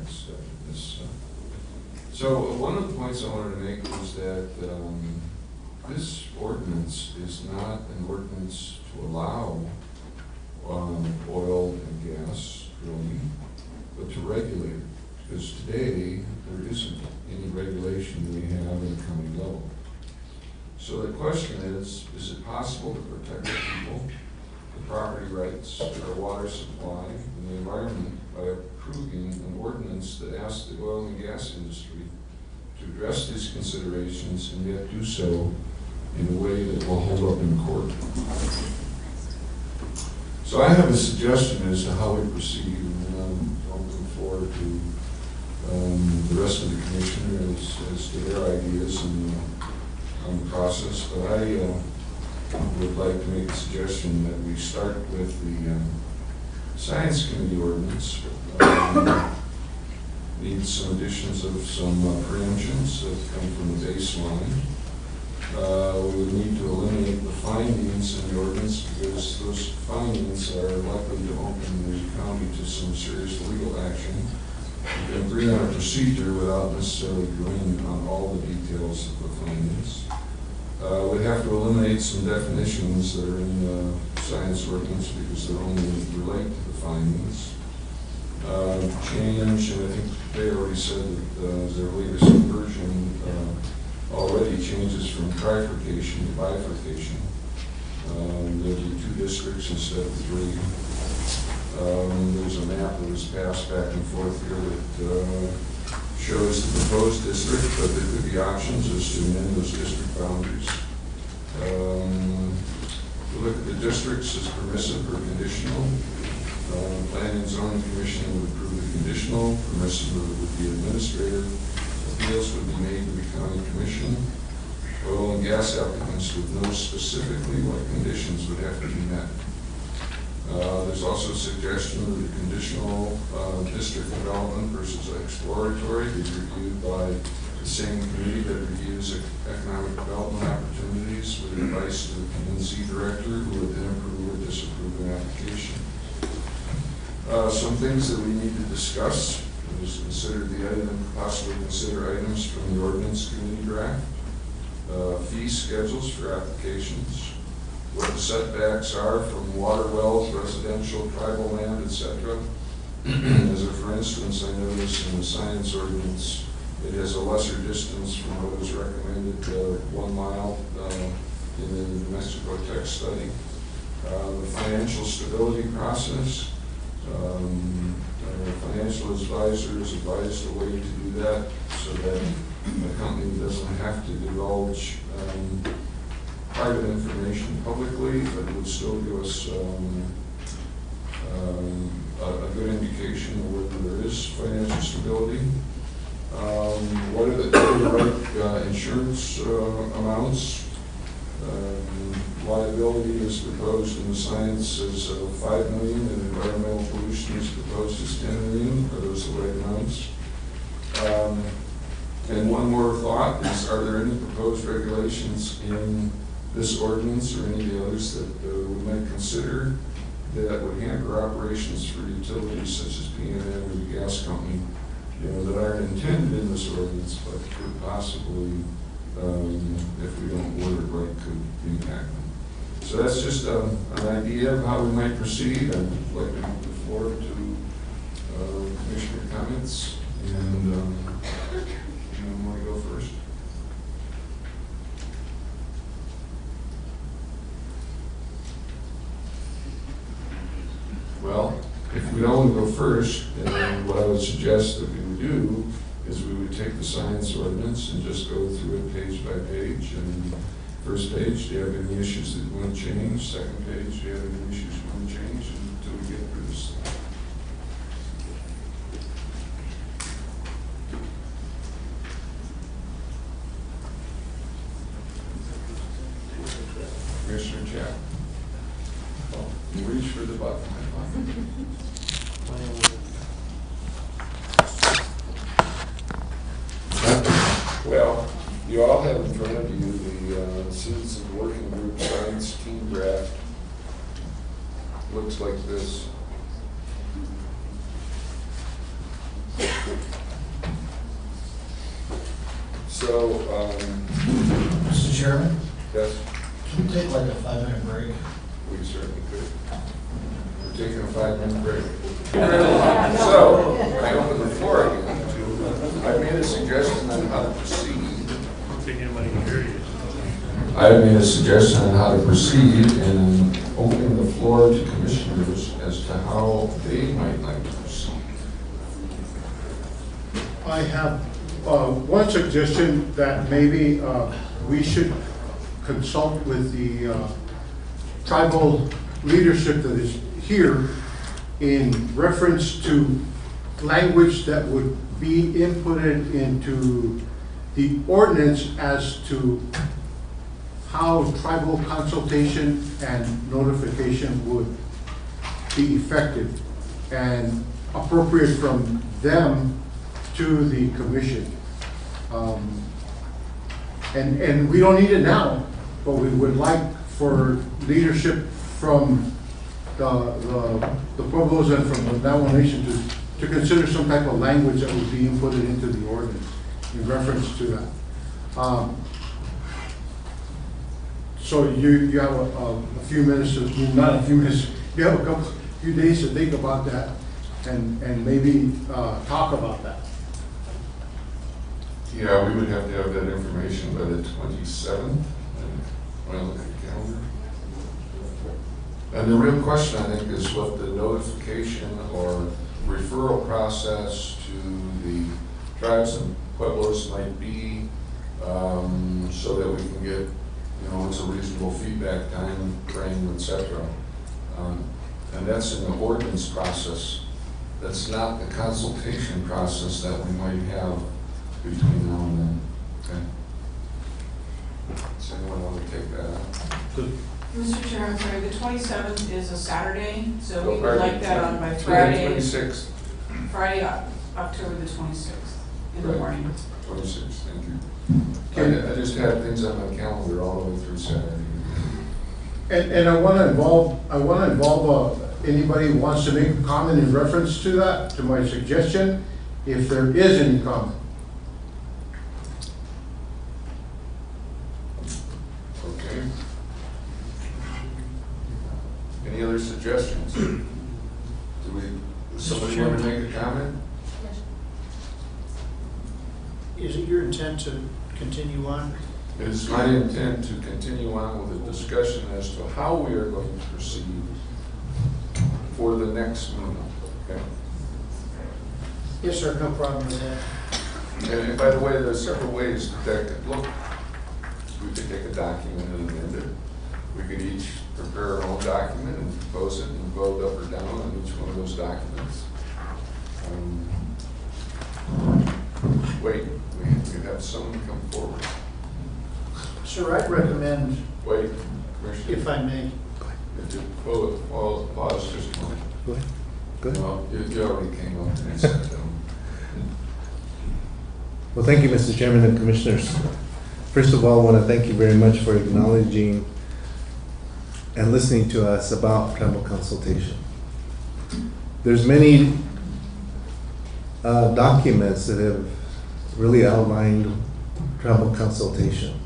next step in this. So one of the points I wanted to make was that this ordinance is not an ordinance to allow oil and gas drilling, but to regulate it. Because today, there isn't any regulation we have in the county level. So the question is it possible to protect the people, the property rights, our water supply, and the environment by approving an ordinance that asks the oil and gas industry to address these considerations and yet do so in a way that will hold up in court? So I have a suggestion as to how we proceed, and I'm looking forward to the rest of the commission as to their ideas on the process. But I would like to make a suggestion that we start with the Science Committee ordinance. Needs some additions of some preemptions that come from the baseline. We would need to eliminate the findings in the ordinance because those findings are likely to open the county to some serious legal action. You can agree on a procedure without necessarily agreeing on all the details of the findings. We have to eliminate some definitions that are in the science ordinance because they only relate to the findings. Change, and I think they already said that their latest version already changes from trifurcation to bifurcation. There'll be 2 districts instead of 3. There's a map that was passed back and forth here that shows the proposed district, but there could be options as to amend those district boundaries. We look at the districts as permissive or conditional. Planning and Zoning Commission would approve the conditional, permissive would be administrative. Appeals would be made to the county commission. Oil and gas applicants would know specifically what conditions would have to be met. There's also a suggestion that the conditional district development versus exploratory be reviewed by the same committee that reviews economic development opportunities with advice to the PNC director, who would then approve or disapprove an application. Some things that we need to discuss is possibly consider items from the ordinance committee draft, fee schedules for applications, what the setbacks are from water wells, residential, tribal land, etc. As for instance, I noticed in the science ordinance, it has a lesser distance from what was recommended, 1 mile in the New Mexico Tech study. The financial stability process. Financial advisor is advised a way to do that so that the company doesn't have to divulge private information publicly, but it would still give us a good indication of whether there is financial stability. What are the right insurance amounts? Liability is proposed in the science as $5 million, and environmental pollution is proposed as $10 million. Are those the right amounts? And one more thought is, are there any proposed regulations in this ordinance or any of the others that we might consider that would hamper operations for utilities such as PNM or the gas company, that aren't intended in this ordinance, but could possibly, if we don't word it right, could impact them. So that's just an idea of how we might proceed. I'd like to move the floor to commissioner comments, and you want to go first? Well, if we don't want to go first, then what I would suggest that we would do is we would take the science ordinance and just go through it page by page. And first page, do you have any issues that you want to change? Second page, do you have any issues you want to change until we get through this thing? Commissioner Chap. Oh, you reach for the button. Well, you all have in front of you the Citizens Working Group Science Team Draft. Looks like this. So, Mr. Chairman, yes, can we take like a 5-minute break? we certainly could. We're taking a 5-minute break. So, I open the floor again. I made a suggestion on how to proceed. I don't think anybody can hear you. I have made a suggestion on how to proceed and opening the floor to commissioners as to how they might like to proceed. I have one suggestion that maybe we should consult with the tribal leadership that is here in reference to language that would be inputted into the ordinance as to how tribal consultation and notification would be effective and appropriate from them to the commission. And we don't need it now, but we would like for leadership from the pueblos and from the Navajo Nation to consider some type of language that would be inputted into the ordinance in reference to that. So you have a few minutes, not a few minutes, you have a few days to think about that and maybe talk about that. Yeah, we would have to have that information by the 27th. And when I look at the calendar. And the real question, I think, is what the notification or referral process to the tribes and pueblos might be, so that we can get, you know, what's a reasonable feedback time frame, etc. And that's in the ordinance process. That's not the consultation process that we might have between now and then. Okay. Does anyone want to take that up? Good. Mr. Chair, I'm sorry, the 27th is a Saturday, so No, we would pardon, like that on by Friday, Friday, 26th. Friday, October the 26th in the Right. morning. 26th, thank you. I just had things on my calendar all the way through Saturday. And I want to involve anybody who wants to make a comment in reference to that, to my suggestion, if there is any comment. Okay. Any other suggestions? Does somebody want to make a comment? Is it your intent to continue on? It is my intent to continue on with a discussion as to how we are going to proceed for the next meeting. Okay? Yes, sir, no problem with that. And by the way, there are several ways that could look. We could take a document and amend it. We could each prepare our own document and propose it and vote up or down on each one of those documents. Wait, we have someone come forward. Sir, I'd recommend, Wait, Commissioner. if I may, Pause just a moment. Go ahead. Go ahead. No, you already came up and said that. Well, thank you, Mr. Chairman and Commissioners. First of all, I want to thank you very much for acknowledging and listening to us about tribal consultation. There's many documents that have really outlined tribal consultation.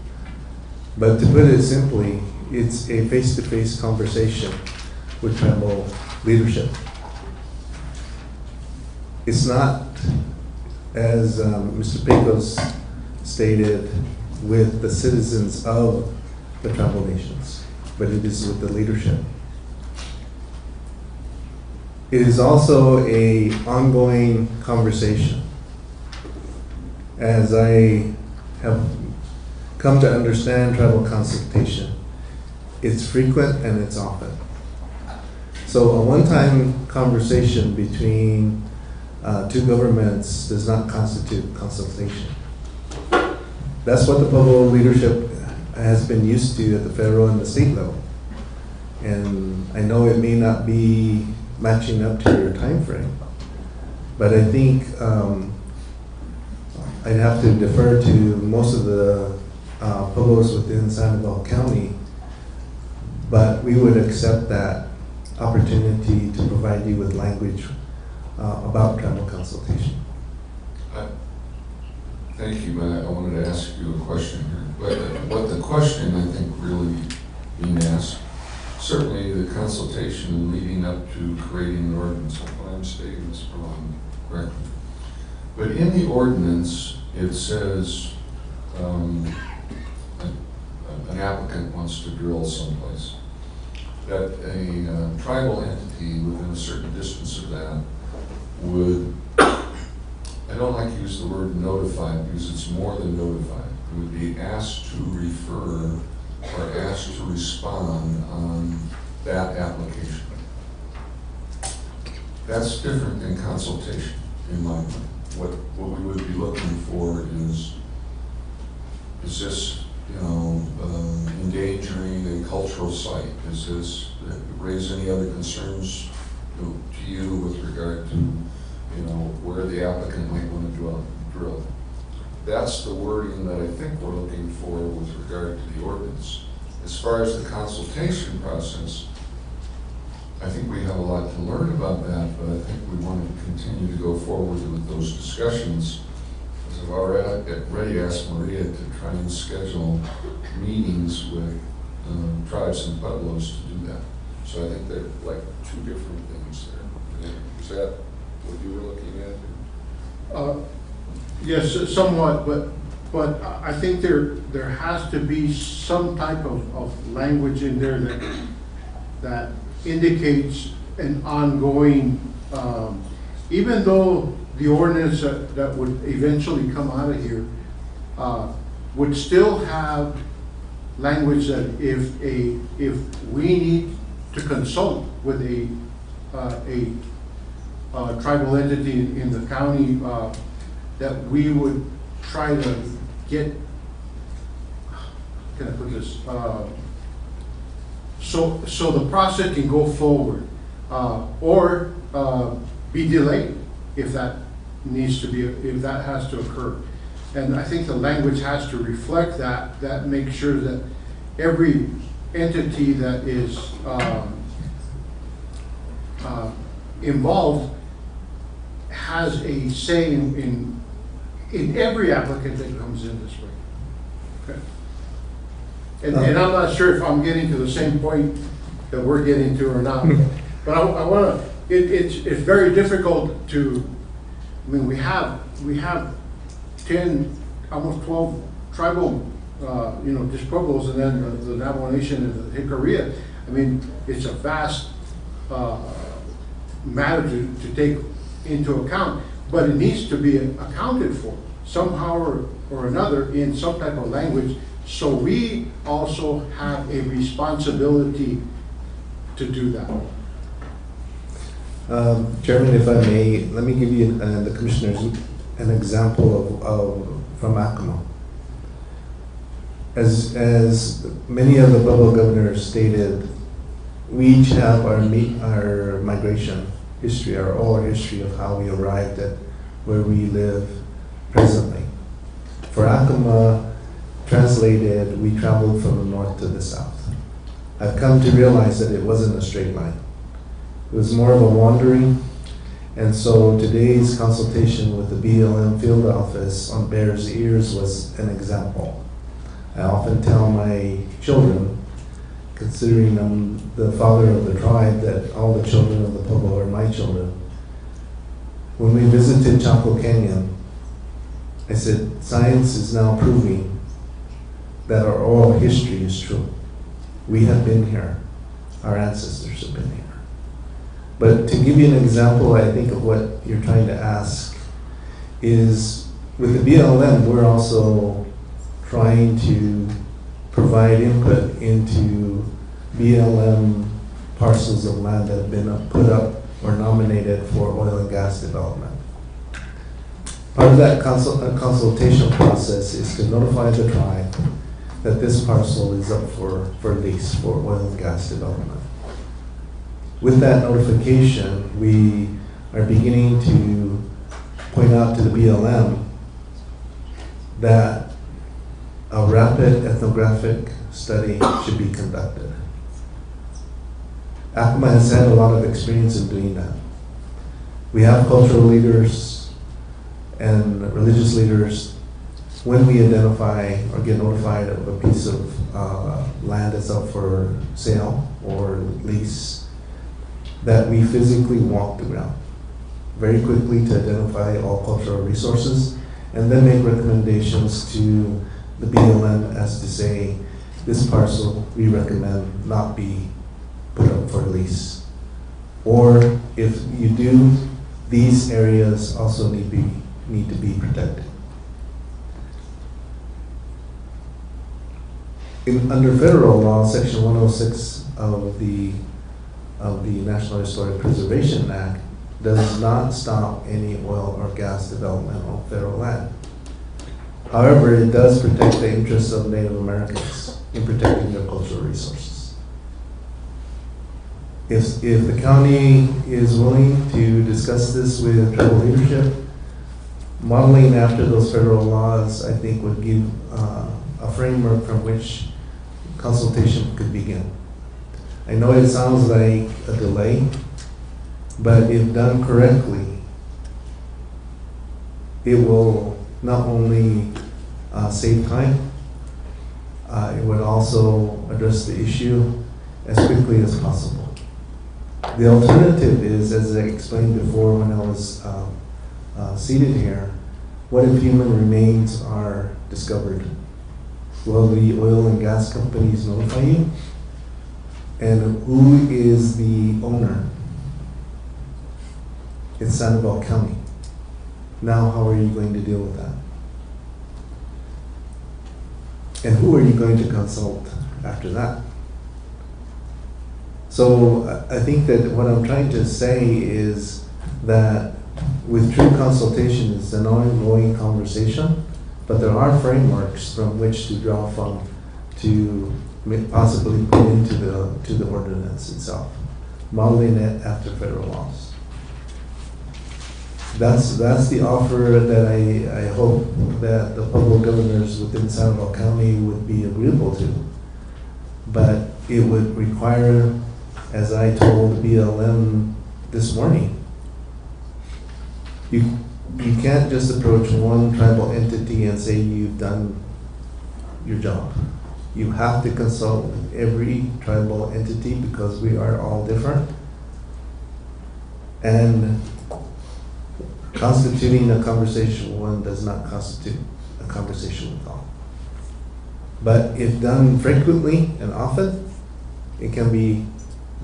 But to put it simply, it's a face-to-face conversation with tribal leadership. It's not, as Mr. Pecos stated, with the citizens of the tribal nations, but it is with the leadership. It is also an ongoing conversation. As I have come to understand tribal consultation, it's frequent and it's often. So a one-time conversation between two governments does not constitute consultation. That's what the Pueblo leadership has been used to at the federal and the state level. And I know it may not be matching up to your time frame, but I think I'd have to defer to most of the Pueblos within Sandoval County, but we would accept that opportunity to provide you with language about tribal consultation. Thank you, but I wanted to ask you a question here. But what the question, I think, really being asked, certainly the consultation leading up to creating an ordinance, what I'm stating is wrong, correct? But in the ordinance, it says an applicant wants to drill someplace, that a tribal entity within a certain distance of that would, I don't like to use the word notified because it's more than notified. It would be asked to refer or asked to respond on that application. That's different than consultation in my mind. What we would be looking for is this, endangering a cultural site? Is this raise any other concerns to you with regard to, where the applicant might want to drill? That's the wording that I think we're looking for with regard to the ordinance. As far as the consultation process, I think we have a lot to learn about that, but I think we want to continue to go forward with those discussions. As I've already asked Maria to try and schedule meetings with tribes and pueblos to do that. So I think they're like two different things there. Is that what you were looking at? Yes, somewhat, but I think there has to be some type of language in there that indicates an ongoing, even though the ordinance that would eventually come out of here would still have language that if we need to consult with a tribal entity in the county, that we would try to get, can I put this, so the process can go forward, or be delayed if that needs to be, if that has to occur. And I think the language has to reflect that makes sure that every entity that is involved has a say in every applicant that comes in this way. Okay. And I'm not sure if I'm getting to the same point that we're getting to or not, but I want to. It's very difficult to. I mean, we have 10, almost 12 tribal, just pueblos, and then the Navajo Nation and the Jicarilla. I mean, it's a vast matter to take into account, but it needs to be accounted for somehow or another in some type of language. So we also have a responsibility to do that. Chairman, if I may, let me give you, the commissioners, an example of from Acoma. As many of the Pueblo governors stated, we each have our migration history, our oral history of how we arrived at where we live presently. For Acoma, translated, we traveled from the north to the south. I've come to realize that it wasn't a straight line. It was more of a wandering, and so today's consultation with the BLM field office on Bears Ears was an example. I often tell my children, considering I'm the father of the tribe, that all the children of the Pueblo are my children. When we visited Chaco Canyon, I said, science is now proving that our oral history is true. We have been here. Our ancestors have been here. But to give you an example, I think, of what you're trying to ask is, with the BLM, we're also trying to provide input into BLM parcels of land that have been put up or nominated for oil and gas development. Part of that consultation process is to notify the tribe that this parcel is up for lease for oil and gas development. With that notification, we are beginning to point out to the BLM that a rapid ethnographic study should be conducted. Acoma has had a lot of experience in doing that. We have cultural leaders and religious leaders when we identify or get notified of a piece of land that's up for sale or lease, that we physically walk the ground very quickly to identify all cultural resources, and then make recommendations to the BLM as to say, this parcel we recommend not be put up for lease. Or if you do, these areas also need to be protected. Under federal law, section 106 of the National Historic Preservation Act does not stop any oil or gas development on federal land. However, it does protect the interests of Native Americans in protecting their cultural resources. If the county is willing to discuss this with tribal leadership, modeling after those federal laws, I think would give a framework from which consultation could begin. I know it sounds like a delay, but if done correctly, it will not only save time, it would also address the issue as quickly as possible. The alternative is, as I explained before when I was seated here, what if human remains are discovered? Will the oil and gas companies notify you? And who is the owner? It's Sandoval County. Now, how are you going to deal with that? And who are you going to consult after that? So I think that what I'm trying to say is that with true consultation, it's an ongoing conversation, but there are frameworks from which to draw from to possibly put into the ordinance itself, modeling it after federal laws. That's the offer that I hope that the public governors within Sandoval County would be agreeable to. But it would require, as I told BLM this morning, you can't just approach one tribal entity and say you've done your job. You have to consult with every tribal entity because we are all different. And constituting a conversation with one does not constitute a conversation with all. But if done frequently and often, it can be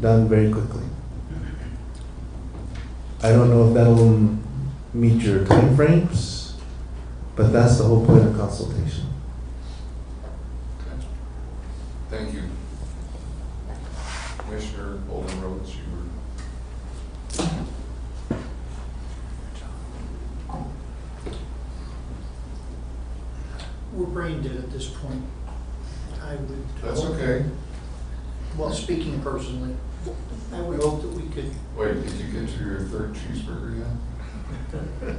done very quickly. I don't know if that'll meet your time frames, but that's the whole point of consultation. Thank you. Commissioner Bolden Rhodes, you were. We're brain dead at this point. I would. That's hope- okay. Well, speaking personally, I would hope that we could Wait, did you get to your third cheeseburger yet?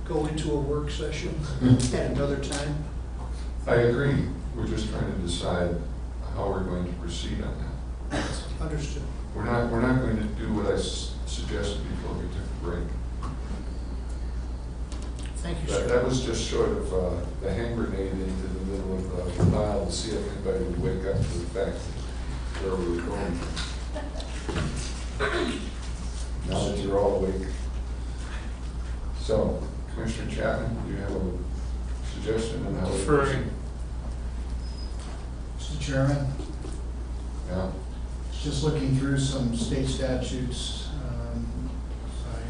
go into a work session at another time. I agree. We're just trying to decide how we're going to proceed on that. Understood. We're not going to do what I suggested before we took a break. Thank you, sir. That was just short of the hand grenade into the middle of the mile to see if anybody would wake up to the fact that where we were going. Now that you're all awake. So, Commissioner Chapman, do you have a suggestion on how we proceed? Mr. Chairman, Yeah. just looking through some state statutes,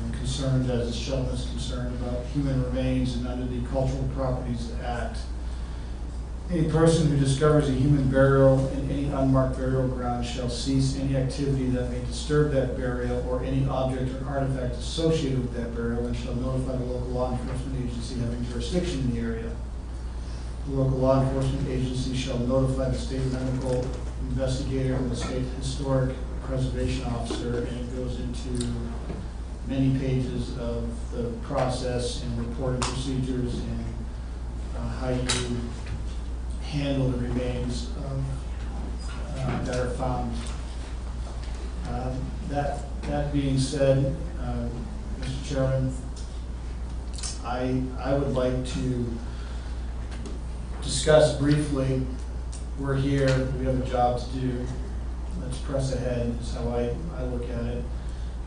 I'm concerned, as the gentleman is concerned, about human remains, and under the Cultural Properties Act, any person who discovers a human burial in any unmarked burial ground shall cease any activity that may disturb that burial or any object or artifact associated with that burial, and shall notify the local law enforcement agency having jurisdiction in the area. The local law enforcement agency shall notify the state medical investigator and the state historic preservation officer, and it goes into many pages of the process and reported procedures and how you handle the remains of, that are found. That being said, Mr. Chairman, I would like to discuss briefly, we're here, we have a job to do, let's press ahead, is how I look at it.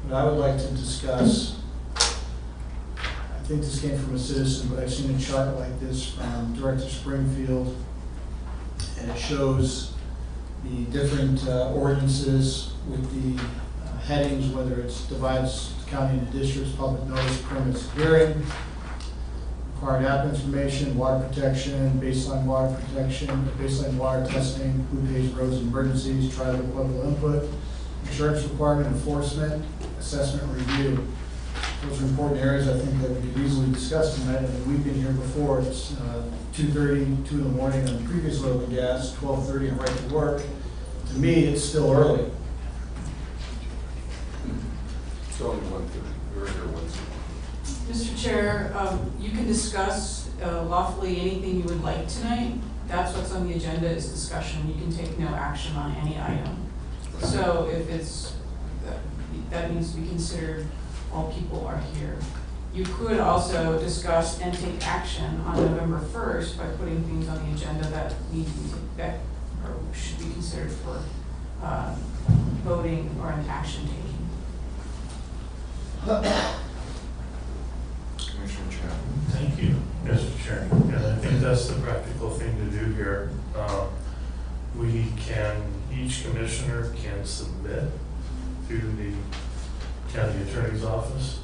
But I would like to discuss, I think this came from a citizen, but I've seen a chart like this from Director Springfield, and it shows the different ordinances with the headings, whether it's divides the county into districts, public notice, permits, hearing, required app information, water protection, baseline water testing, who pays roads and emergencies, tribal local input, insurance requirement enforcement, assessment review. Those are important areas I think that we could easily discuss tonight. I mean, we've been here before. It's 2:30, 2 in the morning on previous oil and gas, 12:30 and right to work. To me, it's still early. It's only 1:30, we were here Wednesday. Mr. Chair, you can discuss lawfully anything you would like tonight. That's what's on the agenda is discussion. You can take no action on any item. So if it's, that needs to be considered while people are here. You could also discuss and take action on November 1st by putting things on the agenda that need to be, that or should be considered for voting or an action taking. Commissioner Chapman. Thank you, Mr. Chairman. And I think that's the practical thing to do here. Each commissioner can submit to the county attorney's office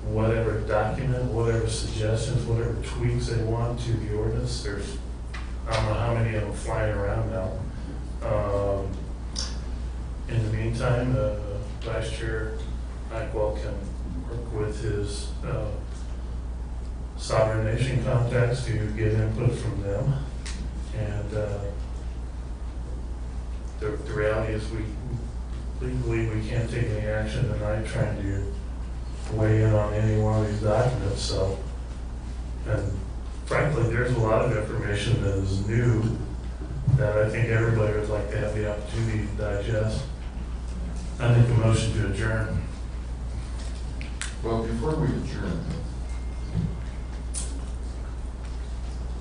whatever document, whatever suggestions, whatever tweaks they want to the ordinance. There's, I don't know how many of them flying around now. In the meantime, Vice Chair Nyquil can work with his sovereign nation contacts to get input from them. And the reality is legally we can't take any action tonight trying to weigh in on any one of these documents. So, and frankly, there's a lot of information that is new that I think everybody would like to have the opportunity to digest. I make a motion to adjourn. Well, before we adjourn,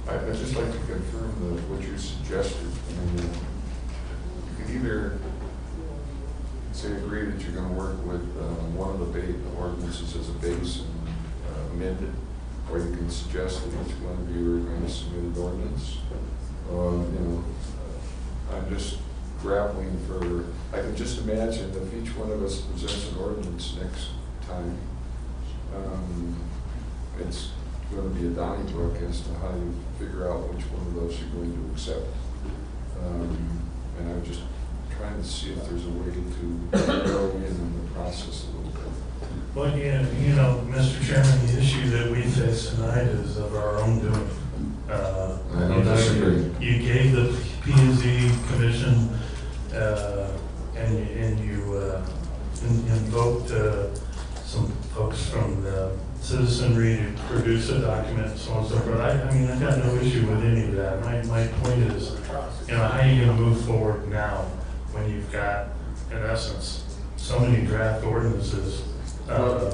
I'd just like to confirm what you suggested. I mean, you could either say agree that you're going to work with one of the ordinances as a base and amend it, or you can suggest that each one of you are going to submit an ordinance. I'm just grappling for, I can just imagine if each one of us presents an ordinance next time, it's going to be a Donnybrook as to how you figure out which one of those you're going to accept. And I'm just trying to see if there's a way to go in the process a little bit. Well, yeah, Mr. Chairman, the issue that we face tonight is of our own doing. I don't disagree. You gave the P&Z Commission and you invoked some folks from the citizenry to produce a document, so on and so forth. I mean, I've got no issue with any of that. My point is, how are you going to move forward now when you've got, in essence, so many draft ordinances?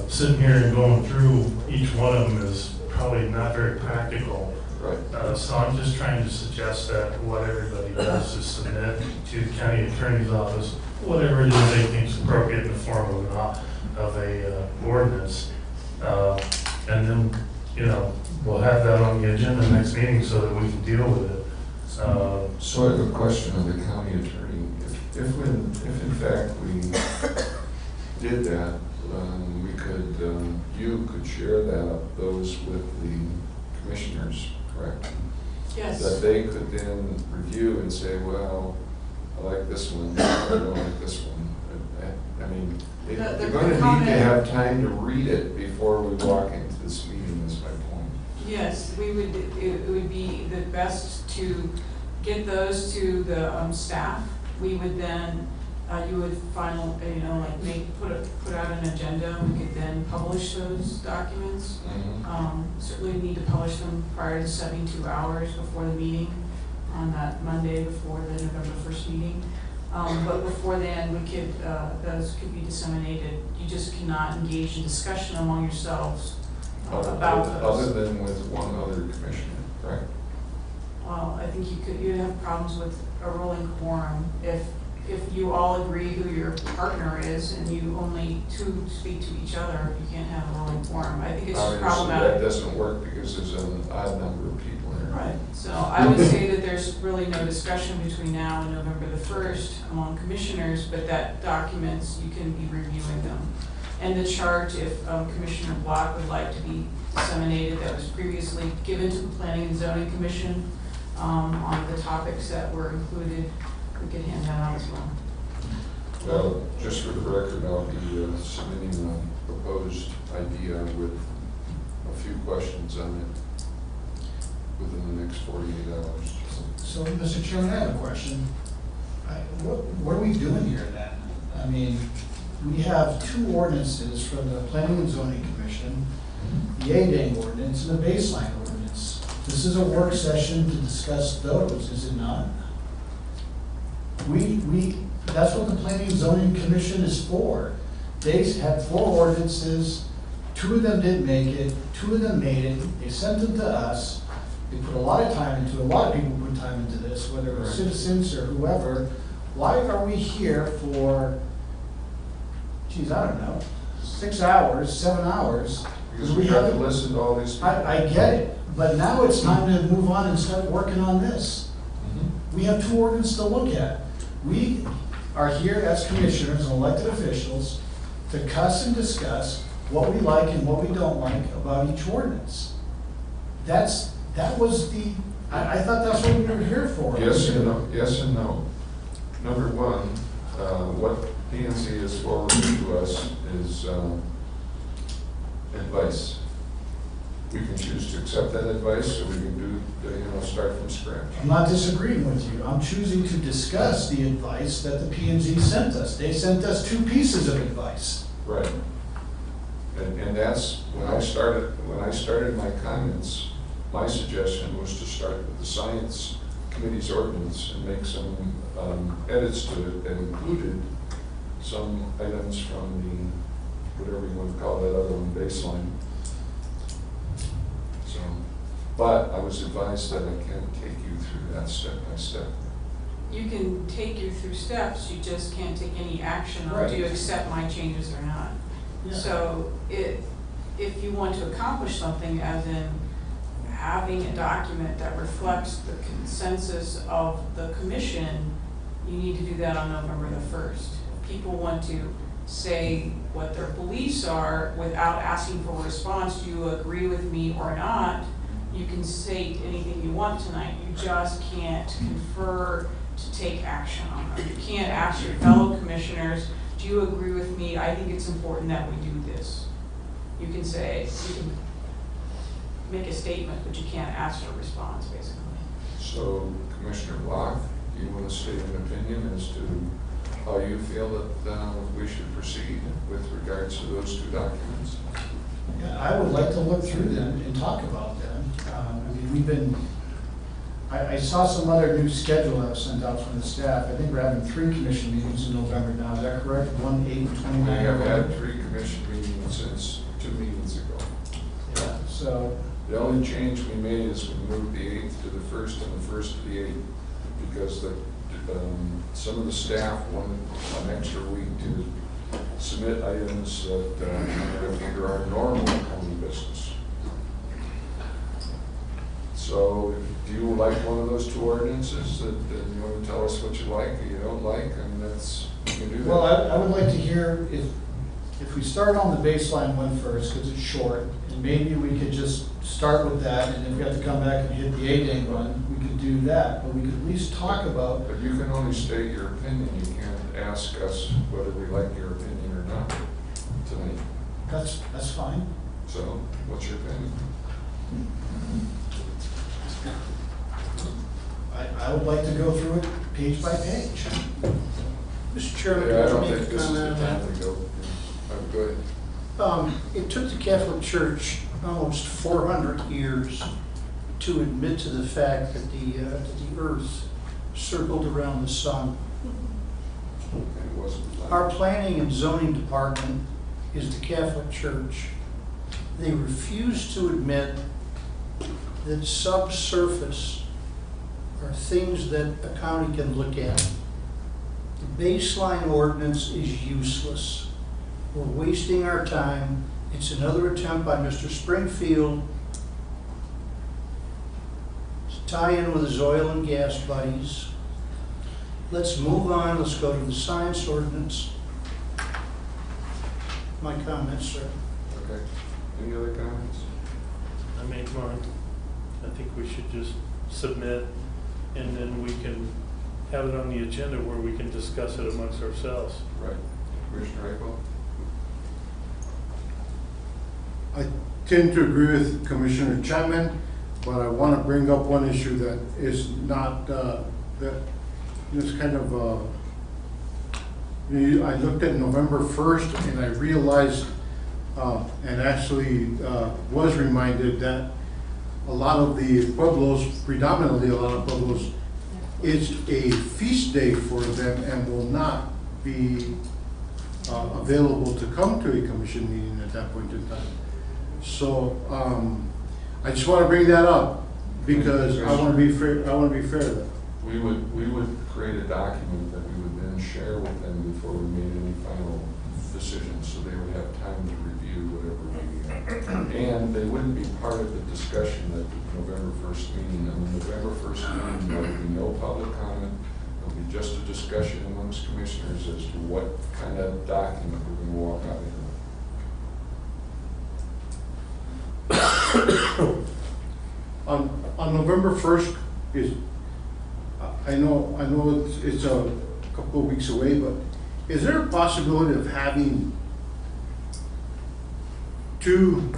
Sitting here and going through each one of them is probably not very practical. Right. So I'm just trying to suggest that what everybody does is submit to the county attorney's office whatever it is they think is appropriate in the form of a ordinance. And then, we'll have that on the agenda next meeting so that we can deal with it. So I have a question of the county attorney. If in fact we did that, you could share those with the commissioners, correct? Yes. That they could then review and say, well, I like this one, I don't like this one. I mean, you're going to need to have time to read it before we walk into this meeting, is my point. Yes, it would be the best to get those to the staff. We would then, you would final, put out an agenda. We could then publish those documents. Certainly we need to publish them prior to 72 hours before the meeting on that Monday before the November 1st meeting. But before then, those could be disseminated. You just cannot engage in discussion among yourselves about those. Other than with one other commissioner, correct? Well, I think you'd have problems with a rolling quorum if you all agree who your partner is and you only two speak to each other, you can't have a rolling quorum. I think it's just Obviously, problematic. that doesn't work because there's an odd number of people here. Right, so I would say that there's really no discussion between now and November the 1st among commissioners, but that documents, you can be reviewing them. And the chart, if Commissioner Block would like to be disseminated, that was previously given to the Planning and Zoning Commission on the topics that were included, we could hand that out as well. Well, just for the record, I'll be submitting a proposed idea with a few questions on it within the next 48 hours. So, Mr. Chairman, I have a question. What are we doing here then? I mean, we have two ordinances from the Planning and Zoning Commission, the A-Dang ordinance and the baseline ordinance. This is a work session to discuss those, is it not? That's what the Planning and Zoning Commission is for. They had 4 ordinances, 2 of them didn't make it, 2 of them made it, they sent them to us. They put a lot of time into it, a lot of people put time into this, whether it was citizens or whoever. Why are we here for, geez, I don't know, 6 hours, 7 hours? Because we have to listen to all these people. I get it, but now it's time to move on and start working on this. We have 2 ordinances to look at. We are here as commissioners and elected officials to cuss and discuss what we like and what we don't like about each ordinance. I thought that's what we were here for. Yes and no. Yes and no. Number one, what P&Z has forwarded to us is advice. We can choose to accept that advice, or we can start from scratch. I'm not disagreeing with you. I'm choosing to discuss the advice that the P&Z sent us. They sent us 2 pieces of advice. Right. And that's when I started my comments. My suggestion was to start with the Science Committee's ordinance and make some edits to it that included some items from the, whatever you want to call that other one, baseline. So, but I was advised that I can't take you through that step by step. You can take you through steps, you just can't take any action on, Right. do you accept my changes or not? Yeah. So if you want to accomplish something, as in having a document that reflects the consensus of the commission, you need to do that on November the 1st. If people want to say what their beliefs are without asking for a response, do you agree with me or not, you can say anything you want tonight. You just can't confer to take action on them. You can't ask your fellow commissioners, do you agree with me? I think it's important that we do this. You can say, you can make a statement, but you can't ask for a response, basically. So, Commissioner Block, do you want to state an opinion as to how you feel that we should proceed with regards to those 2 documents? Yeah, I would like to look through them and talk about them. I saw some other new schedule that was sent out from the staff. I think we're having 3 commission meetings in November now, is that correct? 1, 8, and 29? We have had 3 commission meetings since 2 meetings ago. Yeah, so, The only change we made is we moved the 8th to the 1st and the 1st to the 8th because some of the staff wanted an extra week to submit items that under our normal county business. So do you like one of those 2 ordinances that you want to tell us what you like or you don't like, and you can do that. well, I would like to hear if we start on the baseline one first, because it's short, and maybe we could just start with that, and if we have to come back and hit the A-Dang one, we could do that, but we could at least talk about. But you can only state your opinion. You can't ask us whether we like your opinion or not tonight. That's fine. So what's your opinion? I would like to go through it page by page. Mr. Chairman, Yeah, I can don't I think make a this is the comment on that? time to go. Go ahead. It took the Catholic Church almost 400 years to admit to the fact that the earth circled around the sun. It wasn't. Our planning and zoning department is the Catholic Church. They refuse to admit that subsurface are things that a county can look at. The baseline ordinance is useless. We're wasting our time. It's another attempt by Mr. Springfield to tie in with his oil and gas buddies. Let's move on. Let's go to the science ordinance. My comments, sir. Okay. Any other comments? I made mine. I think we should just submit, and then we can have it on the agenda where we can discuss it amongst ourselves. Right. Commissioner Eichel? I tend to agree with Commissioner Chapman, but I want to bring up one issue that is not, that is kind of, I looked at November 1st and I realized, and actually was reminded that a lot of the pueblos, predominantly a lot of pueblos, it's a feast day for them and will not be available to come to a commission meeting at that point in time. So I just want to bring that up because I want to be fair. I want to be fair to them. We would create a document that we would then share with them before we made any final decisions, so they would have time to review whatever we, and they wouldn't be part of the discussion at the November 1st meeting. On the November 1st meeting, there would be no public comment. There'll be just a discussion amongst commissioners as to what kind of document we're going to walk out here. On November 1st is, I know it's a couple of weeks away, but is there a possibility of having two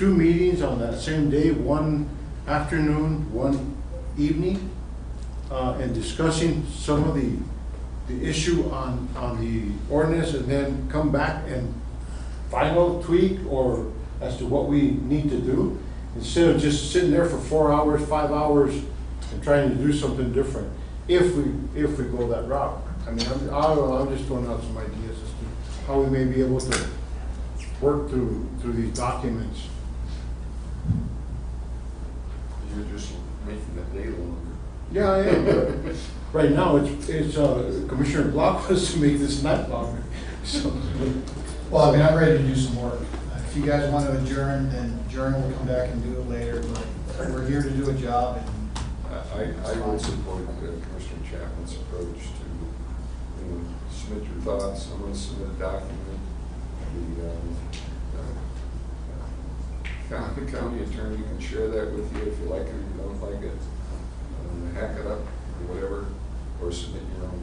meetings on that same day, one afternoon, one evening, and discussing some of the issue on the ordinance, and then come back and final tweak or as to what we need to do, instead of just sitting there for 4 hours, 5 hours, and trying to do something different, if we go that route. I mean, I'm just throwing out some ideas as to how we may be able to work through these documents. You're just making the day longer. Yeah, I am. But right now, it's Commissioner Block wants to make this night longer. So, Well, I mean, I'm ready to do some work. If you guys want to adjourn, then adjourn, we'll come back and do it later, but we're here to do a job. And I would support Commissioner Chapman's approach to submit your thoughts. Someone submit a document. The county attorney can share that with you if you like it or you don't like it. Hack it up or whatever, or submit your own.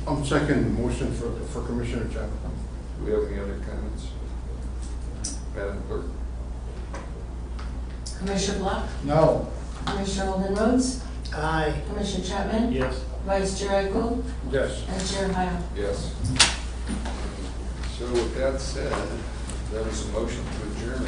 I'm second motion for Commissioner Chapman. Do we have any other comments? Madam Clerk? Commissioner Block? no, Commissioner Holden Rhodes? Aye. Commissioner Chapman? Yes. Vice Chair Eichel? Yes. And Chair Hyde. Yes. So with that said, that is a motion to adjourn.